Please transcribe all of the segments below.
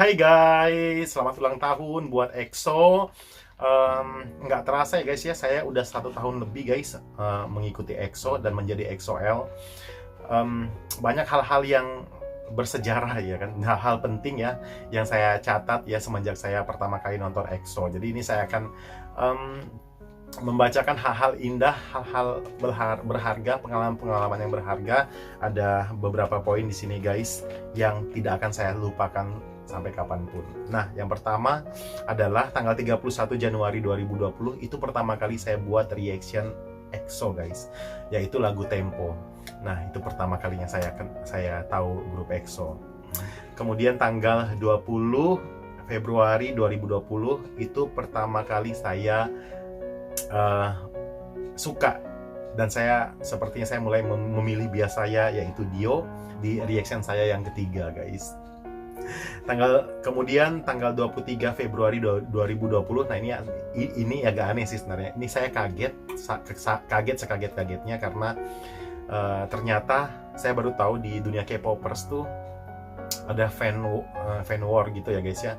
Hai guys, selamat ulang tahun buat EXO. Nggak terasa ya guys ya, saya udah 1 tahun lebih guys mengikuti EXO dan menjadi EXO-L. Banyak hal-hal yang bersejarah ya kan, hal-hal penting ya yang saya catat ya semenjak saya pertama kali nonton EXO. Jadi ini saya akan em, membacakan hal-hal indah, hal-hal berharga, pengalaman-pengalaman yang berharga. Ada beberapa poin di sini guys yang tidak akan saya lupakan sampai kapanpun. Nah, yang pertama adalah tanggal 31 Januari 2020 itu pertama kali saya buat reaction EXO guys, yaitu lagu Tempo. Nah, itu pertama kalinya saya tahu grup EXO. Kemudian tanggal 20 Februari 2020 itu pertama kali saya suka, dan sepertinya saya mulai memilih bias saya, yaitu Dio di reaction saya yang ketiga guys. Kemudian tanggal 23 Februari 2020. Nah, ini agak aneh sih sebenarnya. Ini saya kaget sekaget-kagetnya karena ternyata saya baru tahu di dunia K-popers tuh ada fan war gitu ya guys ya.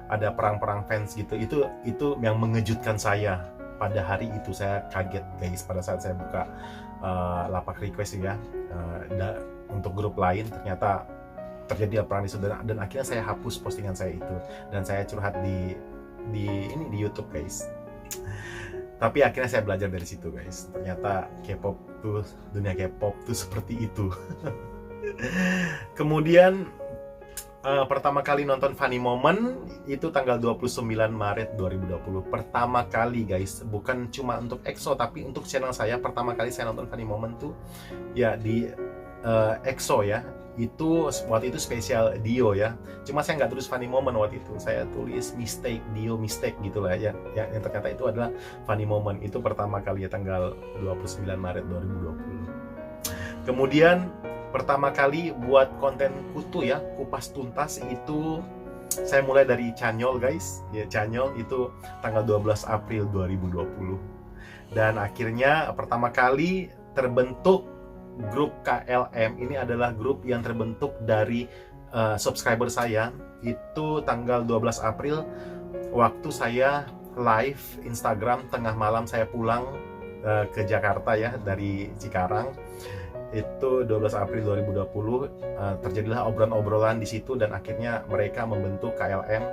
Ada perang-perang fans gitu. Itu yang mengejutkan saya. Pada hari itu saya kaget guys pada saat saya buka lapak request ya untuk grup lain, ternyata terjadi perang di situ, dan akhirnya saya hapus postingan saya itu dan saya curhat di YouTube guys. Tapi akhirnya saya belajar dari situ guys, ternyata K-pop tuh, dunia K-pop tuh seperti itu. Kemudian pertama kali nonton Funny Moment itu tanggal 29 Maret 2020. Pertama kali guys, bukan cuma untuk EXO tapi untuk channel saya. Pertama kali saya nonton Funny Moment tuh ya di EXO ya. Itu waktu itu spesial Dio ya. Cuma saya nggak tulis Funny Moment waktu itu, saya tulis mistake, Dio mistake gitulah ya. Yang ternyata itu adalah Funny Moment. Itu pertama kali ya, tanggal 29 Maret 2020. Kemudian pertama kali buat konten kutu ya, kupas tuntas, itu saya mulai dari Chanyeol guys ya. Chanyeol itu tanggal 12 April 2020. Dan akhirnya pertama kali terbentuk grup KLM. Ini adalah grup yang terbentuk dari subscriber saya. Itu tanggal 12 April waktu saya live Instagram tengah malam, saya pulang ke Jakarta ya dari Cikarang. Itu 12 April 2020 terjadilah obrolan-obrolan di situ, dan akhirnya mereka membentuk KLM.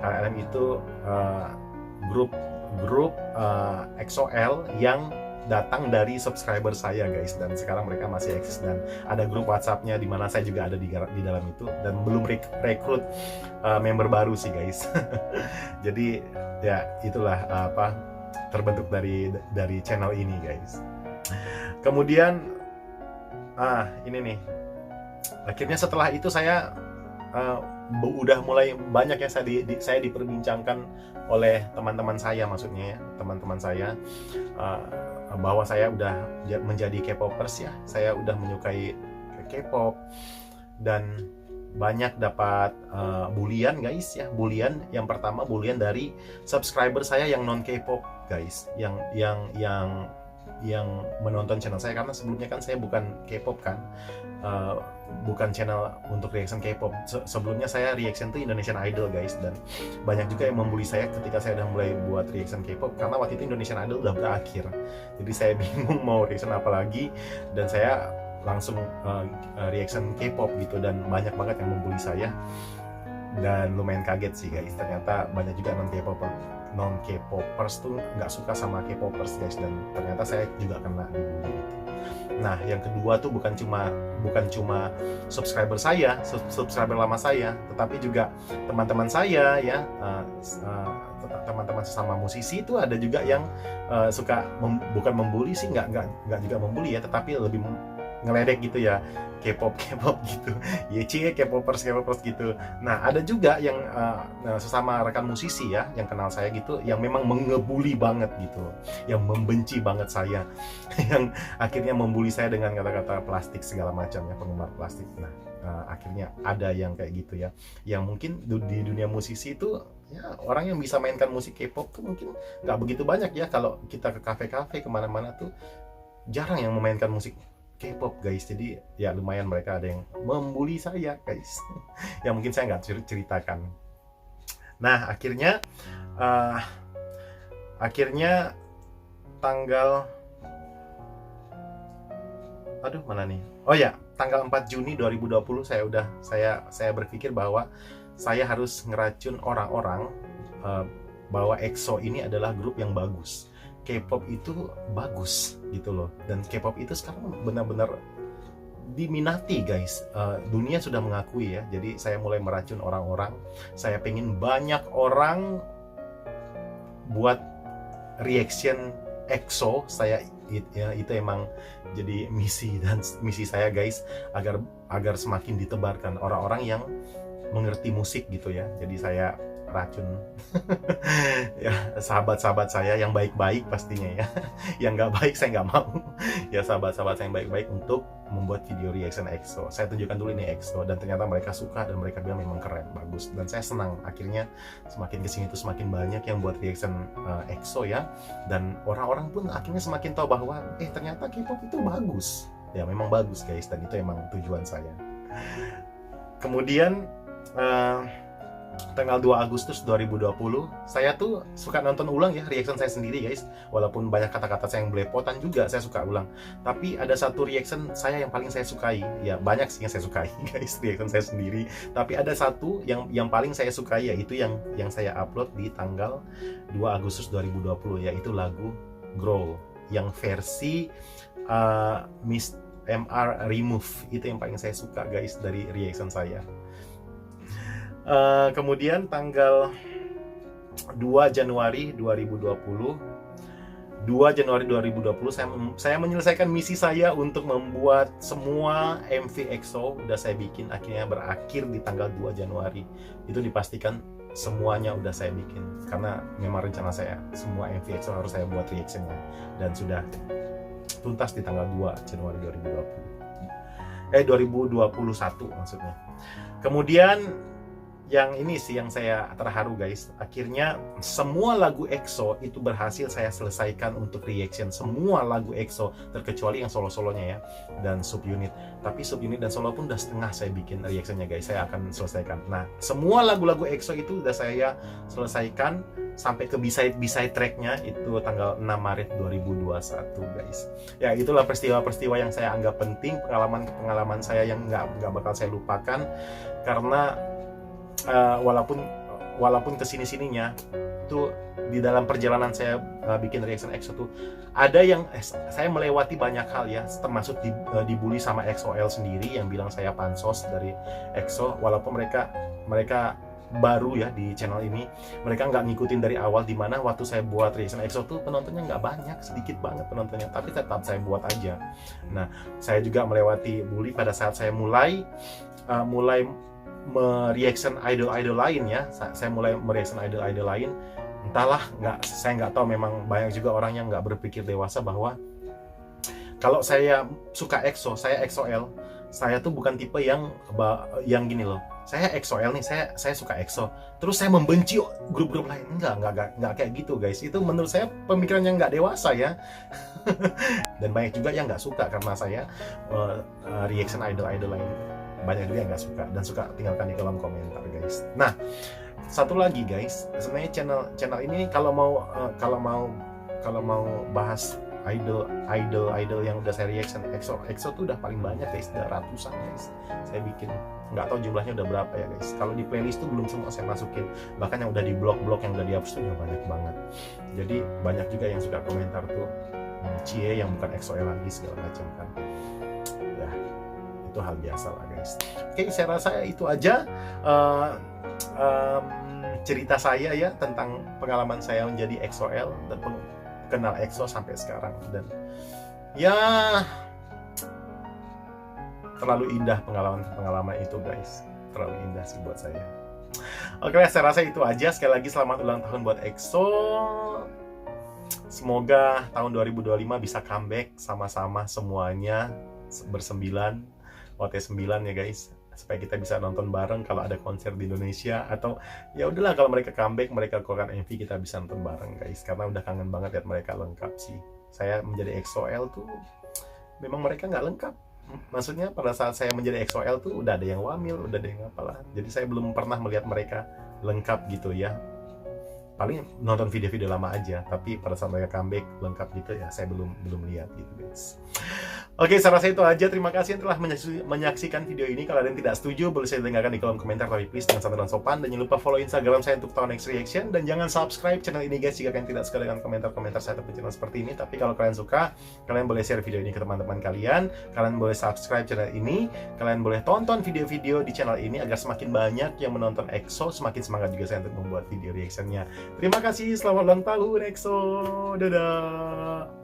KLM itu grup EXO-L yang datang dari subscriber saya guys, dan sekarang mereka masih eksis, dan ada grup WhatsApp-nya di mana saya juga ada di dalam itu, dan belum rekrut member baru sih guys. Jadi ya itulah terbentuk dari channel ini guys. Kemudian ini nih, akhirnya setelah itu saya udah mulai banyak ya saya diperbincangkan oleh teman-teman saya, maksudnya ya, teman-teman saya bahwa saya udah menjadi K-popers ya, saya udah menyukai K-pop, dan banyak dapat bulian guys ya. Bulian yang pertama, bulian dari subscriber saya yang non K-pop guys, yang menonton channel saya, karena sebelumnya kan saya bukan K-pop kan, bukan channel untuk reaction K-pop. Sebelumnya saya reaction tuh Indonesian Idol guys, dan banyak juga yang membuli saya ketika saya udah mulai buat reaction K-pop, karena waktu itu Indonesian Idol udah berakhir, jadi saya bingung mau reaction apa lagi, dan saya langsung reaction K-pop gitu, dan banyak banget yang membuli saya, dan lumayan kaget sih guys, ternyata banyak juga non K-popers tuh nggak suka sama K-popers guys, dan ternyata saya juga kena dibully gitu. Nah, yang kedua tuh bukan cuma subscriber saya, subscriber lama saya, tetapi juga teman-teman saya ya, teman-teman sesama musisi itu ada juga yang suka bukan membuli sih, nggak juga membuli ya, tetapi lebih ngeledek gitu ya, K-pop gitu, YC K-popers gitu. Nah, ada juga yang sesama rekan musisi ya, yang kenal saya gitu, yang memang mengebuli banget gitu, yang membenci banget saya, yang akhirnya membuli saya dengan kata-kata plastik segala macam ya, penggemar plastik. Nah, akhirnya ada yang kayak gitu ya, yang mungkin di dunia musisi itu ya, orang yang bisa mainkan musik K-pop tuh mungkin nggak begitu banyak ya. Kalau kita ke kafe-kafe kemana-mana tuh jarang yang memainkan musik K-pop guys. Jadi ya lumayan mereka ada yang membuli saya guys yang mungkin saya nggak ceritakan. Nah, akhirnya tanggal, aduh mana nih, oh ya, tanggal 4 Juni 2020 saya berpikir bahwa saya harus ngeracun orang-orang bahwa EXO ini adalah grup yang bagus, K-pop itu bagus gitu loh, dan K-pop itu sekarang benar-benar diminati guys. Dunia sudah mengakui ya. Jadi saya mulai meracun orang-orang. Saya pengen banyak orang buat reaction EXO. Itu emang jadi misi saya guys, agar semakin ditebarkan orang-orang yang mengerti musik gitu ya. Jadi saya racun ya sahabat-sahabat saya yang baik-baik pastinya ya. Yang nggak baik saya nggak mau. Ya sahabat-sahabat saya yang baik-baik untuk membuat video reaction EXO. Saya tunjukkan dulu ini EXO, dan ternyata mereka suka dan mereka bilang memang keren, bagus, dan saya senang. Akhirnya semakin kesini tuh semakin banyak yang buat reaction EXO ya, dan orang-orang pun akhirnya semakin tahu bahwa ternyata K-pop itu bagus. Ya memang bagus guys, dan itu emang tujuan saya. Kemudian tanggal 2 Agustus 2020 saya tuh suka nonton ulang ya reaction saya sendiri guys, walaupun banyak kata-kata saya yang belepotan juga saya suka ulang, tapi ada satu reaction saya yang paling saya sukai, ya banyak sih yang saya sukai guys reaction saya sendiri, tapi ada satu yang paling saya sukai, yaitu yang saya upload di tanggal 2 Agustus 2020, yaitu lagu Grow yang versi Miss MR Remove. Itu yang paling saya suka guys dari reaction saya. Kemudian tanggal 2 Januari 2020 saya menyelesaikan misi saya untuk membuat semua MV EXO. Udah saya bikin, akhirnya berakhir di tanggal 2 Januari. Itu dipastikan semuanya udah saya bikin, karena memang rencana saya semua MV EXO harus saya buat reactionnya, dan sudah tuntas di tanggal 2 Januari 2021 maksudnya. Kemudian yang ini sih yang saya terharu guys, akhirnya semua lagu EXO itu berhasil saya selesaikan untuk reaction. Semua lagu EXO terkecuali yang solo-solonya ya, dan subunit. Tapi subunit dan solo pun udah setengah saya bikin reactionnya guys, saya akan selesaikan. Nah, semua lagu-lagu EXO itu udah saya selesaikan sampai ke B-side tracknya itu tanggal 6 Maret 2021 guys. Ya itulah peristiwa-peristiwa yang saya anggap penting, pengalaman saya yang nggak bakal saya lupakan, karena walaupun kesini-sininya tuh di dalam perjalanan saya bikin reaction EXO tuh ada yang saya melewati banyak hal ya, termasuk dibully sama EXO-L sendiri yang bilang saya pansos dari EXO, walaupun mereka baru ya di channel ini, mereka nggak ngikutin dari awal, dimana waktu saya buat reaction EXO tuh penontonnya nggak banyak, sedikit banget penontonnya, tapi tetap saya buat aja. Nah, saya juga melewati bully pada saat saya mulai mereaction idol lain ya. Saya mulai mereaction idol lain, entahlah, saya nggak tahu, memang banyak juga orang yang nggak berpikir dewasa bahwa kalau saya suka EXO, saya EXO-L, saya tuh bukan tipe yang gini loh. Saya EXO-L nih, saya suka EXO, terus saya membenci grup-grup lain. Enggak kayak gitu guys. Itu menurut saya pemikiran yang nggak dewasa ya. Dan banyak juga yang nggak suka karena saya reaction idol lain. Banyak juga yang nggak suka dan suka tinggalkan di kolom komentar guys. Nah, satu lagi guys, sebenarnya channel ini kalau mau bahas idol yang udah saya reaction EXO tuh udah paling banyak guys, udah ratusan guys saya bikin, nggak tahu jumlahnya udah berapa ya guys. Kalau di playlist tuh belum semua saya masukin, bahkan yang udah di blog yang udah dihapus tuh udah banyak banget. Jadi banyak juga yang suka komentar tuh cie yang bukan EXO lagi segala macam kan ya, itu hal biasa lah guys. Oke, saya rasa itu aja cerita saya ya tentang pengalaman saya menjadi EXO-L dan kenal EXO sampai sekarang, dan ya terlalu indah pengalaman itu guys, terlalu indah sih buat saya. Oke, saya rasa itu aja. Sekali lagi selamat ulang tahun buat EXO. Semoga tahun 2025 bisa comeback sama-sama semuanya bersembilan, OT9 ya guys, supaya kita bisa nonton bareng kalau ada konser di Indonesia, atau ya udahlah kalau mereka comeback, mereka keluarkan MV, kita bisa nonton bareng guys, karena udah kangen banget lihat mereka lengkap sih. Saya menjadi EXO-L tuh memang mereka nggak lengkap, maksudnya pada saat saya menjadi EXO-L tuh udah ada yang wamil, udah ada yang apalah. Jadi saya belum pernah melihat mereka lengkap gitu ya. Paling nonton video-video lama aja, tapi pada saat mereka comeback lengkap gitu ya saya belum lihat gitu guys. Oke, saya rasa itu aja. Terima kasih yang telah menyaksikan video ini. Kalau ada yang tidak setuju, boleh saya dengarkan di kolom komentar. Tapi please, dengan santai dan sopan. Dan jangan lupa follow Instagram saya untuk tahu next reaction. Dan jangan subscribe channel ini guys, jika kalian tidak suka dengan komentar-komentar saya ataupun channel seperti ini. Tapi kalau kalian suka, kalian boleh share video ini ke teman-teman kalian. Kalian boleh subscribe channel ini. Kalian boleh tonton video-video di channel ini agar semakin banyak yang menonton EXO. Semakin semangat juga saya untuk membuat video reactionnya. Terima kasih, selamat ulang tahun EXO. Dadah.